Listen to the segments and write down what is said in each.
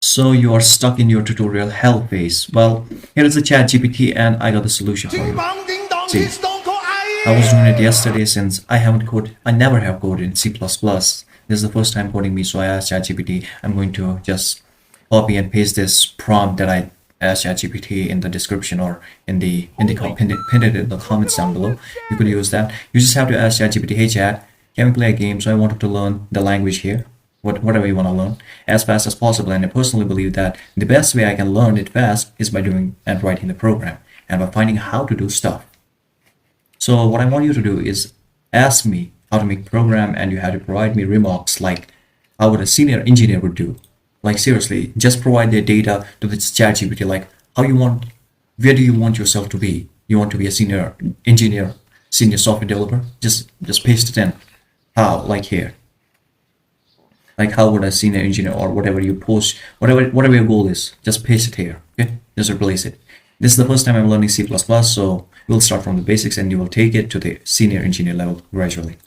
So you are stuck in your tutorial hell phase. Well, here is the ChatGPT and I got the solution for you. See, I was doing it yesterday since I never have coded in C++. This is the first time coding me, so I asked ChatGPT, I'm going to just copy and paste this prompt that I asked ChatGPT in the description or pinned it in the comments down below. You could use that. You just have to ask ChatGPT, hey chat, can we play a game? So I wanted to learn the language here, whatever you want to learn, as fast as possible. And I personally believe that the best way I can learn it fast is by doing and writing the program and by finding how to do stuff. So what I want you to do is ask me how to make a program, and you have to provide me remarks like how would a senior engineer would do. Like seriously, just provide the data to the ChatGPT, like where do you want yourself to be? You want to be a senior engineer, senior software developer? Just paste it in. How? Like here. Like how would a senior engineer or whatever you post, whatever your goal is, just paste it here. Okay, just replace it. This is the first time I'm learning C++, so we'll start from the basics and you will take it to the senior engineer level gradually.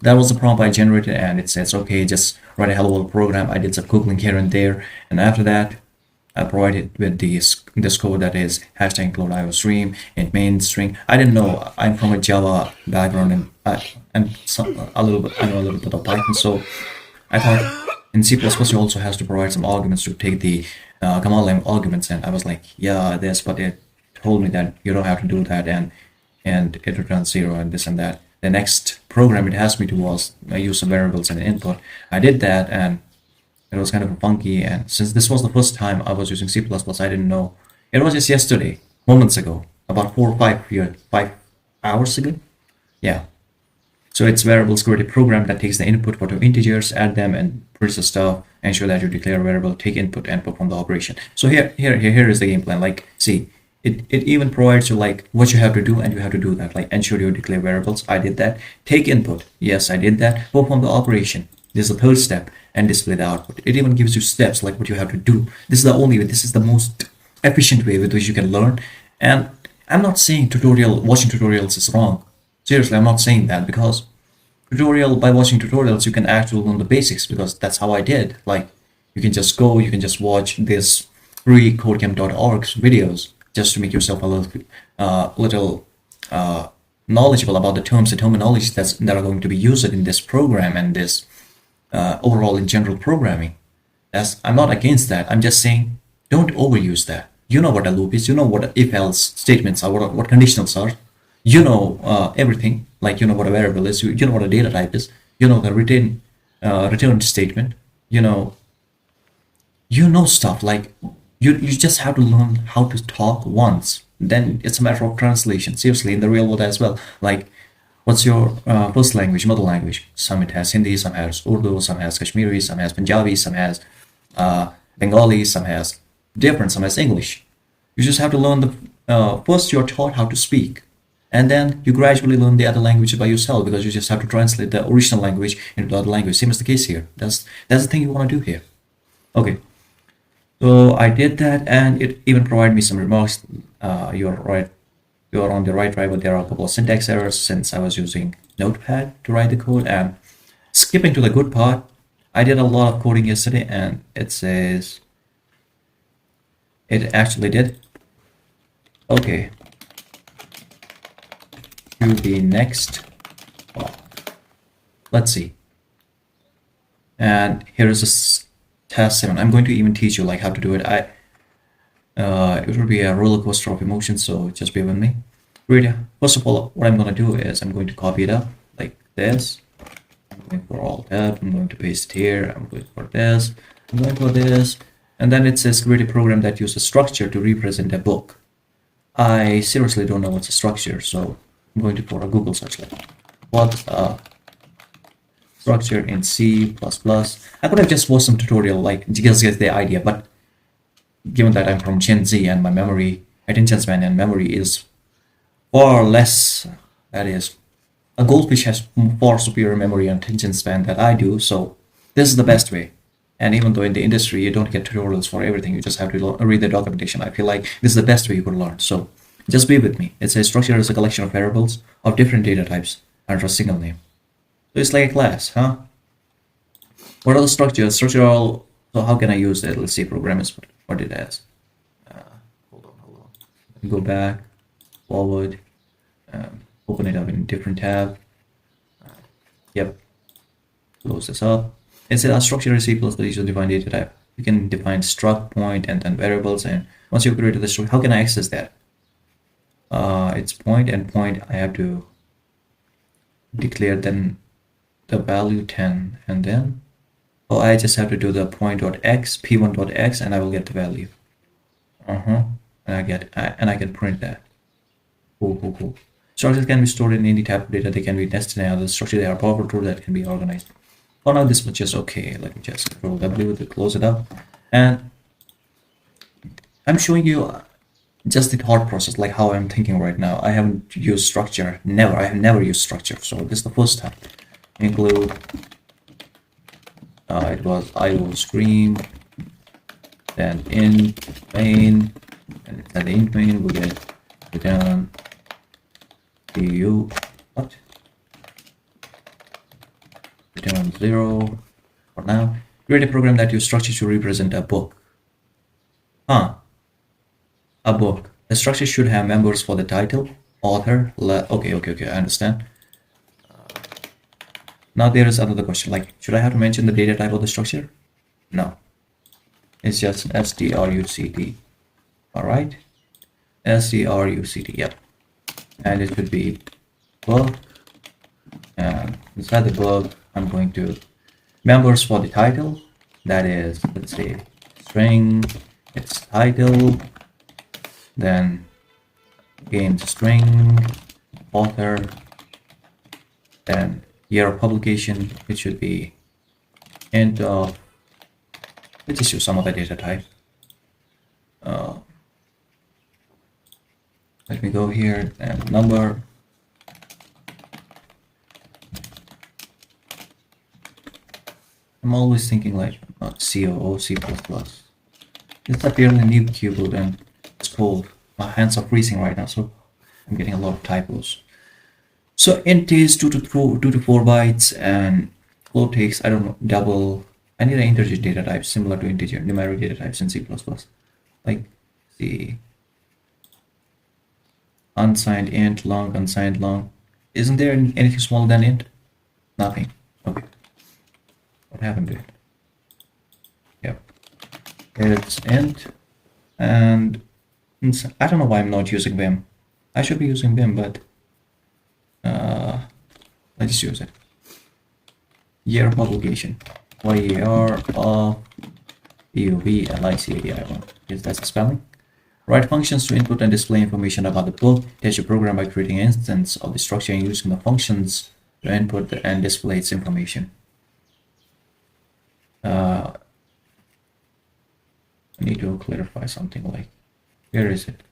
That was the prompt I generated, and it says, okay, just write a hello world program. I did some googling here and there, and after that, I provided with this code that is hashtag include IOStream int main string. I didn't know. I'm from a Java background, and I know a little bit of Python, so I thought in C++ you also has to provide some arguments to take the command line arguments, and I was like, yeah, this, but it told me that you don't have to do that, and it returns 0 and this and that. The next program it asked me to was I use some variables and input. I did that, and it was kind of funky. And since this was the first time I was using C++, I didn't know. It was just yesterday, moments ago, about 5 hours ago. Yeah. So it's variable security program that takes the input for two integers, add them, and prints the stuff, ensure that you declare a variable, take input, and perform the operation. So here is the game plan. Like, see, it even provides you like what you have to do, and you have to do that. Like ensure you declare variables. I did that. Take input. Yes, I did that. Perform the operation. This is the third step, and display the output. It even gives you steps like what you have to do. This is the only way. This is the most efficient way with which you can learn. And I'm not saying watching tutorials is wrong. Seriously, I'm not saying that, because by watching tutorials you can actually learn the basics, because that's how I did. Like you can just watch this free codecamp.org videos just to make yourself a little knowledgeable about the terms and terminologies that are going to be used in this program and this overall in general programming. I'm not against that. I'm just saying don't overuse that. You know what a loop is. You know what if-else statements are. What conditionals are. You know everything. Like you know what a variable is. You know what a data type is. You know the return statement. You know stuff. Like you just have to learn how to talk once. Then it's a matter of translation. Seriously, in the real world as well. Like, what's your first language, mother language? Some it has Hindi, some has Urdu, some has Kashmiri, some has Punjabi, some has Bengali, some has different, some has English. You just have to learn first you're taught how to speak, and then you gradually learn the other languages by yourself, because you just have to translate the original language into the other language. Same as the case here. That's the thing you want to do here. Okay. So I did that, and it even provided me some remarks. You're right. You're on the right track, but there are a couple of syntax errors since I was using Notepad to write the code. And skipping to the good part, I did a lot of coding yesterday, and it says it actually did. Okay. To the next. Let's see. And here is a task 7. I'm going to even teach you like how to do it. It will be a roller coaster of emotions, so just bear with me. Really, first of all, what I'm going to do is I'm going to copy it up like this. I'm going for all that. I'm going to paste it here. I'm going for this. I'm going for this. And then it says create a program that uses structure to represent a book. I seriously don't know what's a structure, so I'm going to for a Google search like what's a structure in C++. I could have just watched some tutorial like just get the idea, but given that I'm from Gen Z and my memory, attention span and memory is far less, that is, a goldfish has far superior memory and attention span that I do, so this is the best way. And even though in the industry you don't get tutorials for everything, you just have to read the documentation. I feel like this is the best way you could learn. So just be with me. It says structure is a collection of variables of different data types under a single name. So it's like a class, huh? What are the structures? Structure are So how can I use that? Let's see, program is what it has. Hold on. Go back, forward, open it up in a different tab. Yep, close this up. It says a structure is equals to user defined data type. You can define struct, point, and then variables. And once you create the structure, how can I access that? It's point and point. I have to declare then the value 10, and then I just have to do the point.x, p1.x, and I will get the value. And I can print that. Cool. Structures can be stored in any type of data. They can be nested in other structure. They are powerful tool that can be organized. For now, this was just okay. Let me just Control W to close it up. And I'm showing you just the thought process, like how I'm thinking right now. I haven't used structure. I have never used structure. So this is the first time. Include, it was IO stream, then int main, and at the int main we get return return 0 for now. Create a program that uses structure to represent a book. A book. The structure should have members for the title, author. Okay, I understand. Now there is another question, like, should I have to mention the data type of the structure? No. It's just struct. All right. Struct. Yep. And it should be book. And inside the book, I'm going to members for the title. That is, let's say, string. Its title. Then again string, author, then year of publication. It should be int of, let's just use some other data type. Let me go here and number. I'm always thinking like COO, C++. It's a fairly new keyboard and it's cold. My hands are freezing right now, so I'm getting a lot of typos. So int is 2 to 4 bytes, and float takes, I don't know, double. I need an integer data type similar to integer numeric data types in C++. Like the unsigned int, long, unsigned long. Isn't there anything smaller than int? Nothing. Okay. What happened to it? Yep. It's int, and I don't know why I'm not using Vim. I should be using Vim, but let's just use it. Year of publication. YER of EUV Yes, that's the spelling. Write functions to input and display information about the book. Test your program by creating an instance of the structure and using the functions to input and display its information. I need to clarify something, like, where is it?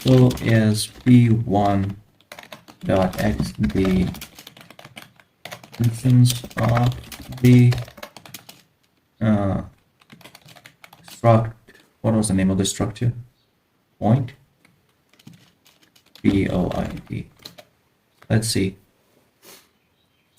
So is p1.x the instance of the struct, what was the name of the structure? Point? P-O-I-N-T. Let's see.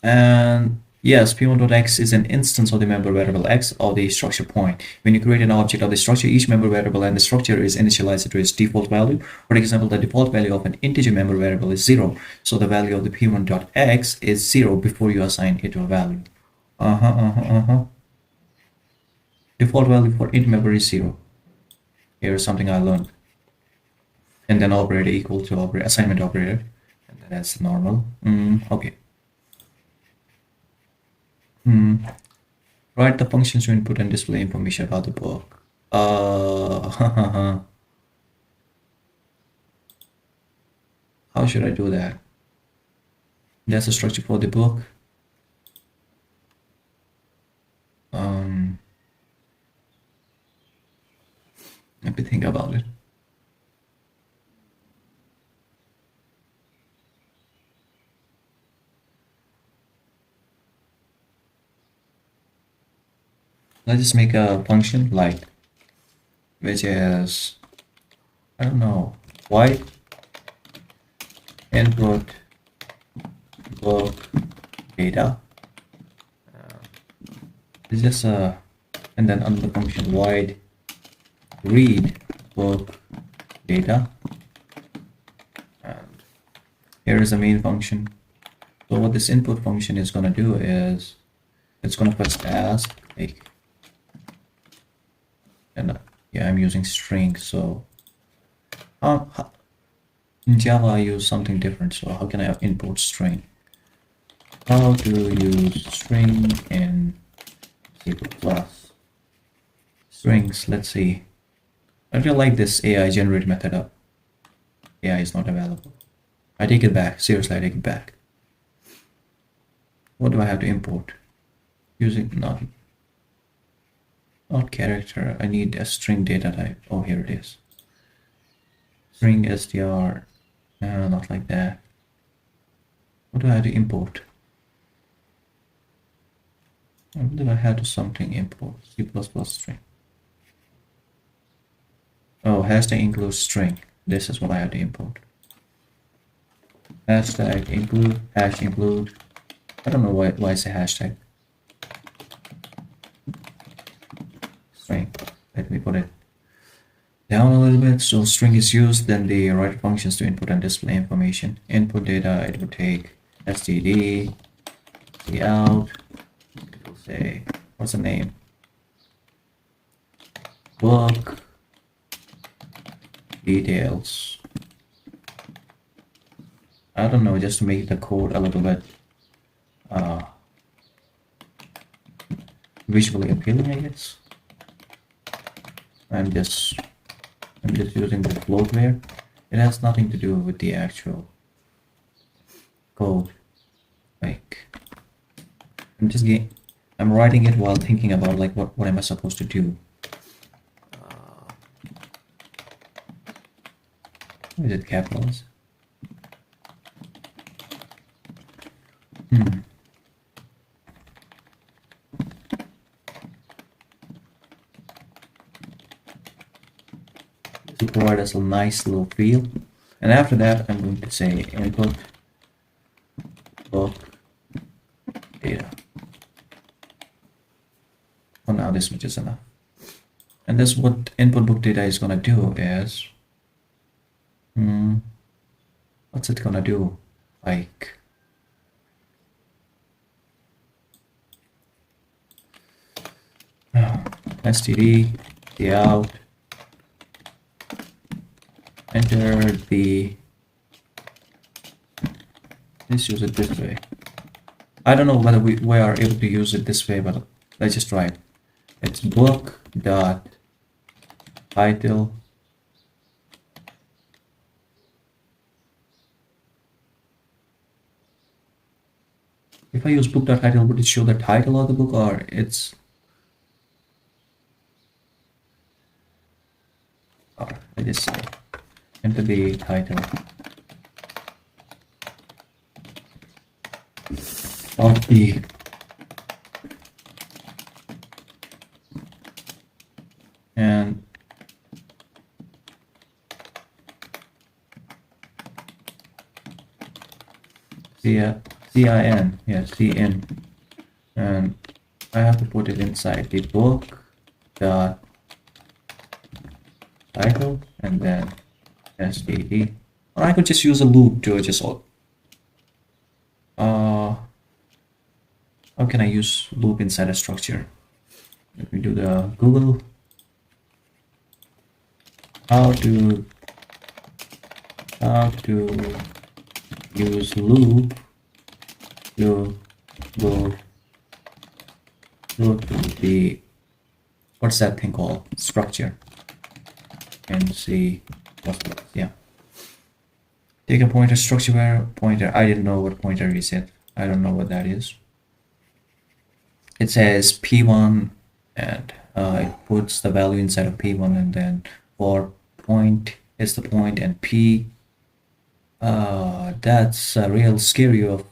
And yes, p1.x is an instance of the member variable x of the structure point. When you create an object of the structure, each member variable and the structure is initialized to its default value. For example, the default value of an integer member variable is 0. So the value of the p1.x is 0 before you assign it a value. Default value for int member is 0. Here's something I learned. And then operator equal to operator, assignment operator. And that's normal. Okay. Write the functions to input and display information about the book. How should I do that? That's the structure for the book. Let me think about it. Let's just make a function like, which is, I don't know, white input book data, It's just a, and then another function void read book data, and here is the main function. So what this input function is going to do is it's going to first ask like, and yeah, I'm using string. So in Java I use something different. So how can I import string? How to use string in C++? Strings, let's see. I feel like this AI generate method up. AI is not available. I take it back. Seriously, I take it back. What do I have to import? Using not character. I need a string data type. Oh, here it is. String str. No, not like that. What do I have to import? What do I have to something import? C++ string. Oh, hashtag include string. This is what I have to import. Hashtag include, hash include. I don't know why it's a hashtag. String. Let me put it down a little bit. So string is used, then the write functions to input and display information. Input data, it would take std, the out, it will say, what's the name? Book details. I don't know, just to make the code a little bit visually appealing, I guess. I'm just using the floatware. It has nothing to do with the actual code. Like, I'm writing it while thinking about like what am I supposed to do. Is it capitals? To provide us a nice little feel, and after that I'm going to say input book data. Oh, now this much is enough. And this what input book data is gonna do is what's it gonna do? Like std, the out, enter the, let's use it this way. I don't know whether we are able to use it this way, but let's just try it. It's book dot title if I use book dot title, would it show the title of the book, or it's I just say enter the title of the and CIN, yeah, CN, and I have to put it inside the book dot title and then std, or I could just use a loop to just how can I use loop inside a structure? Let me do the Google how to use loop to go to the, what's that thing called, structure, and see what's, yeah, take a pointer, structure where pointer, I didn't know what pointer is it, I don't know what that is. It says p1 and it puts the value inside of p1, and then for point is the point, and p that's a real scary of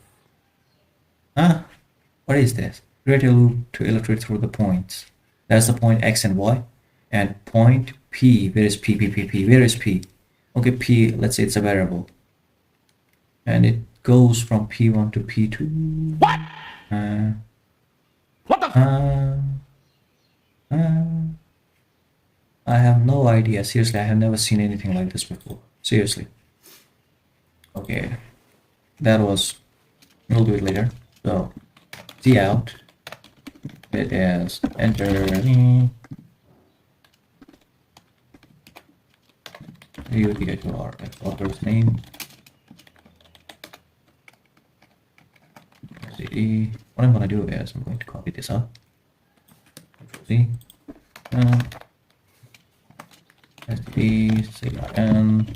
what is this? Create a loop to illustrate through the points. That's the point x and y, and point p, where is p, where is p? Okay, p, let's say it's a variable, and it goes from p1 to p2. What? What the idea. Seriously, I have never seen anything like this before. Seriously. Okay. That was... We'll do it later. So, C out. It is enter... You get your author's name. CD. What I'm gonna do is I'm going to copy this up. Control C. SD CRN.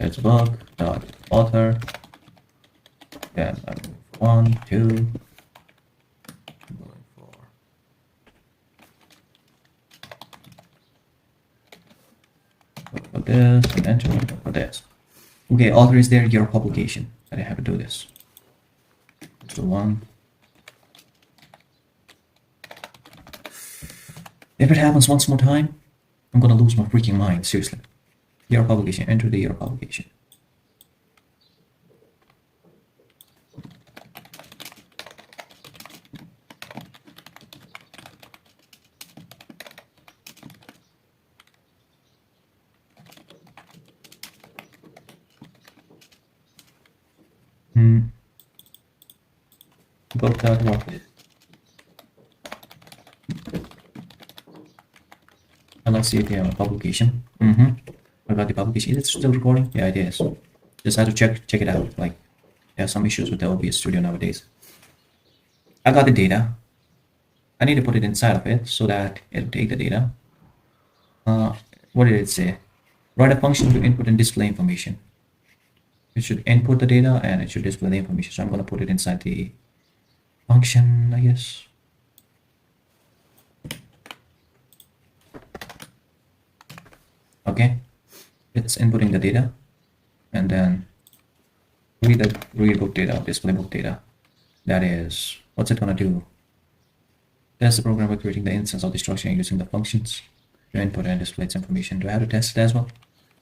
It's book dot author. Then I'm going for 1, 2. I'm going for this and enter for this. Okay, author is there, your publication. I have to do this. So 1. If it happens once more time, I'm gonna lose my freaking mind, seriously. Year of publication, enter the year of publication. Got that one. And let's see if we have a publication. I got the publication. Is it still recording? Yeah, it is. Just have to check it out. Like, there are some issues with the OBS Studio nowadays. I got the data. I need to put it inside of it so that it'll take the data. What did it say? Write a function to input and display information. It should input the data and it should display the information. So I'm going to put it inside the function, I guess. Okay, it's inputting the data and then read book data, display book data. That is, what's it gonna do? Test the program by creating the instance of the structure and using the functions to input and display its information. Do I have to test it as well?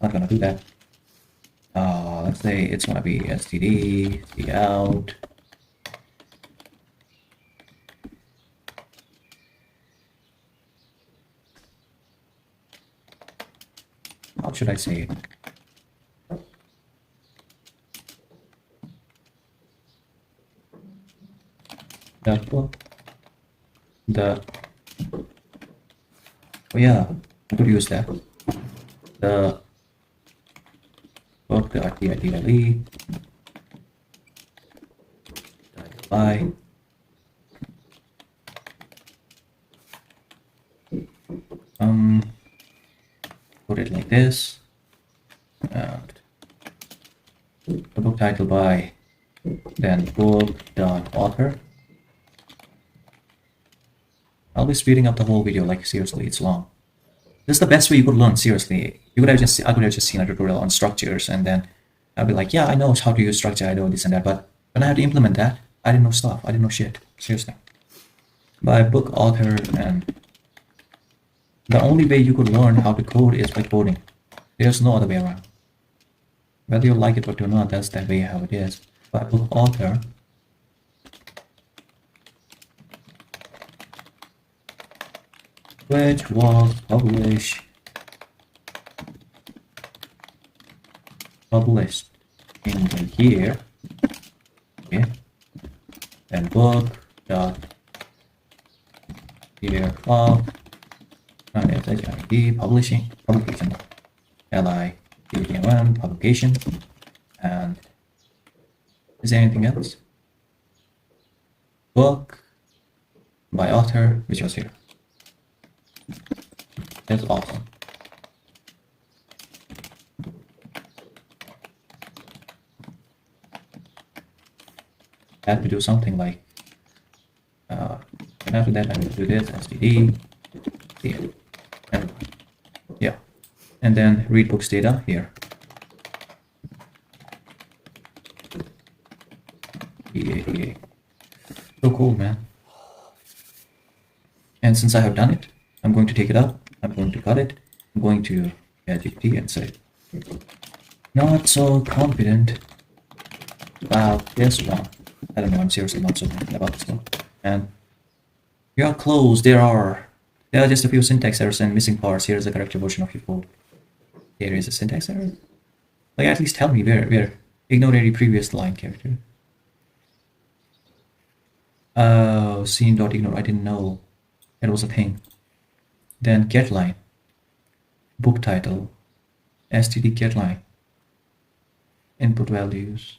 Not gonna do that. Let's say it's gonna be std, c out. How should I say it? Oh yeah, I could use that. The book, the RTIDLE, by put it like this, and the book title by, then book dot author. I'll be speeding up the whole video, like seriously, it's long. This is the best way you could learn, seriously. I could have just seen a tutorial on structures and then I'll be like, yeah, I know how to use structure, I know this and that, but when I had to implement that, I didn't know stuff, I didn't know shit, seriously. By book author, and the only way you could learn how to code is by coding. There's no other way around. Whether you like it or do not, that's the way how it is. By book author, which was published in the year, okay, and book dot year of publication LIPPM publication. And is there anything else? Book by author, which was here. That's awesome. I have to do something like, and after that I'm going to do this, std, and yeah, and then read books data here. EA. So cool, man. And since I have done it, I'm going to take it up, I'm going to cut it, I'm going to ChatGPT and say, not so confident about this one. I don't know, I'm seriously not so confident about this one. And we are close, there are There are just a few syntax errors and missing parts. Here is the corrected version of your code. Here is a syntax error. Like, at least tell me where. Ignore any previous line character. Oh, scene.ignore. I didn't know it was a thing. Then get line. Book title. std get line. Input values.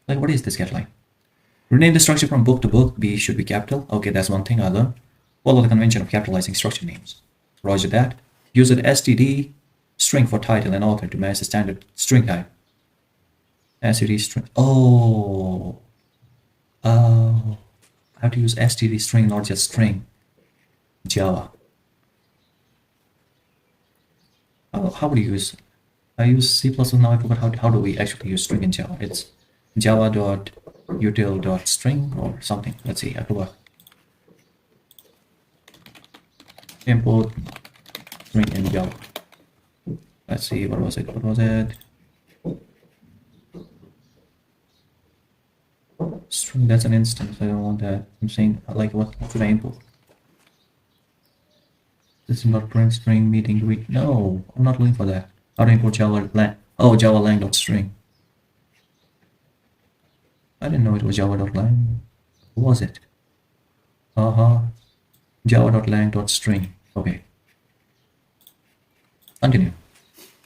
Like, what is this get line? Rename the structure from book to book. B should be capital. Okay, that's one thing I learned. Follow the convention of capitalizing structure names. Roger that. Use an std string for title and author to match the standard string type. std string. Oh. I have to use std string, not just string. Java. How would you use? I use C++. Now I forgot how do we actually use string in Java. It's java.util.string or something. Let's see. I forgot. Import string in Java. Let's see. What was it? String. That's an instance. I don't want that. I'm saying, like, what should I import? This is not print string meeting greet. No, I'm not looking for that. How to import Java lang? Oh, Java lang.string. I didn't know it was java.lang. What was it? Java.lang.string. Okay. Continue.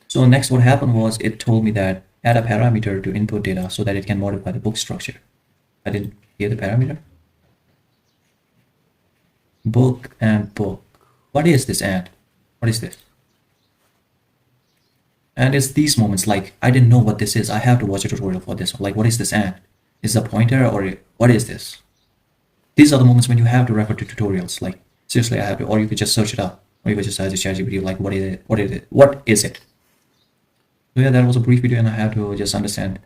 So next what happened was it told me that add a parameter to input data so that it can modify the book structure. I didn't hear the parameter. Book and book. What is this and? What is this? And it's these moments like I didn't know what this is. I have to watch a tutorial for this. Like, what is this and? Is it a pointer or what is this? These are the moments when you have to refer to tutorials. Like, seriously, I have to, or you could just search it up, or you could just ask ChatGPT, like, what is it? What is it? What is it? So yeah, that was a brief video, and I have to just understand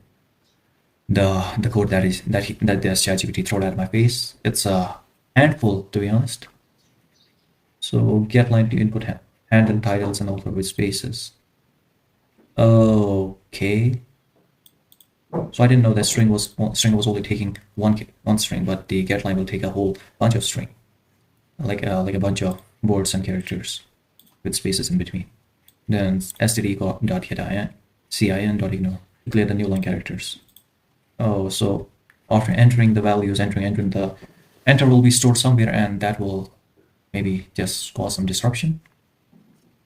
the code that the ChatGPT thrown at my face. It's a handful, to be honest. So get line to input handle titles and author with spaces. Okay. So I didn't know that string was only taking one string, but the get line will take a whole bunch of string, like a bunch of words and characters with spaces in between. Then std.get cin.ignore to clear the new line characters. Oh, so after entering the values, entering the enter will be stored somewhere, and that will maybe just cause some disruption.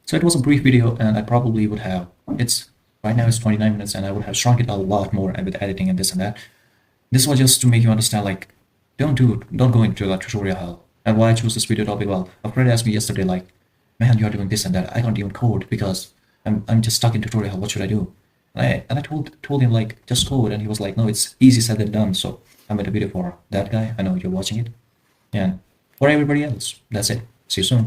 So it was a brief video, and I probably would have, right now it's 29 minutes, and I would have shrunk it a lot more with editing and this and that. This was just to make you understand, like, don't go into the tutorial hell. And why I chose this video topic, well, a friend asked me yesterday, like, man, you're doing this and that. I can't even code because I'm just stuck in tutorial hell. What should I do? And I told him, like, just code, and he was like, no, it's easy said than done. So I made a video for that guy. I know you're watching it. And for everybody else, that's it. See you soon.